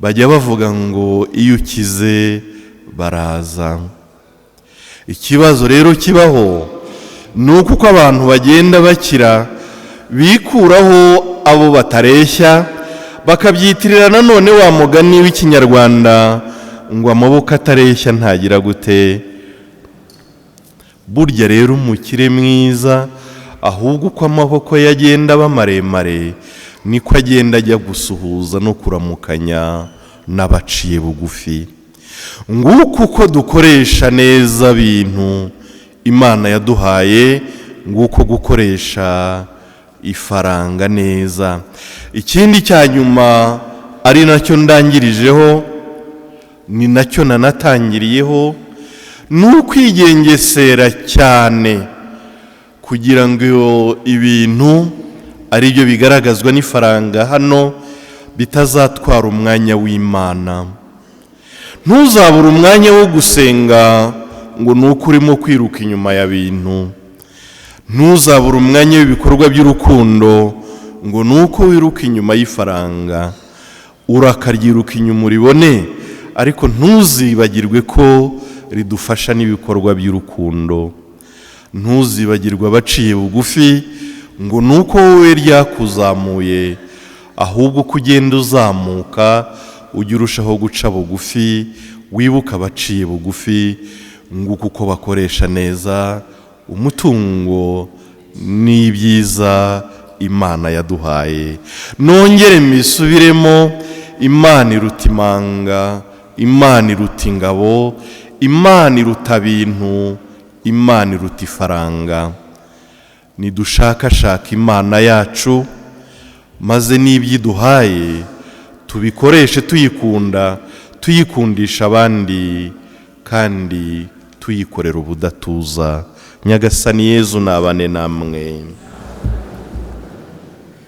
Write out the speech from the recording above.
bajya bavuga ngo iyo ukize baraza. Ikibazo rero kibaho nuko uko abantu bagenda bakira bikuraho abo batareshya, bakabyitirira nanone wa mugani w'ikinyarwanda ngo amaboko atareshya ntagira gute. Burya rero umukire mwiza ahubwo uko amaboko yagenda aba maremare niko agenda ajya gusuhuza no kuramukanya n'abaciye bugufi. Nguko uko dukoresha neza bintu Imana yaduhaye, nguko gukoresha ifaranga neza. Ikindi cya nyuma ari nacyo ndangirijeho, ni nacyo nanatangiriyeho, ni ukwigengesera cyane kugira ngo ibintu ari byo bigaragazwa n'ifaranga hano bitazatwara umwanya w'Imana. Ntuzabura umwanya wo gusenga ngo nuko urimo kwiruka inyuma ya bintu. Ntuzabura umwanya w'ibikorwa by'urukundo ngo nuko wiruka inyuma y'ifaranga. Urakaryiruka inyuma uribone, ariko ntuzibagirwe ko ridufasha n'ibikorwa by'urukundo. Ntuzibagirwe abaciye bugufi ngo nuko wowe ryakuzamuye, ahubwo ko ugenda uzamuka ujya urushaho guca bugufi, wibuka abaciye bugufi, nguko uko bakoresha neza umutungo n'ibyiza Imana yaduhaye. Nongere mbisubiremo, Imana iruta imanga, Imana iruta ingabo, Imana iruta bintu, Imana iruta ifaranga. Nidushakashaka Imana yacu, maze n'ibyiduhaye tubikoreshe tuyikunda, tuyikundisha abandi, kandi tuyikorera ubudatuza. Nyagasani Yezu nabane namwe.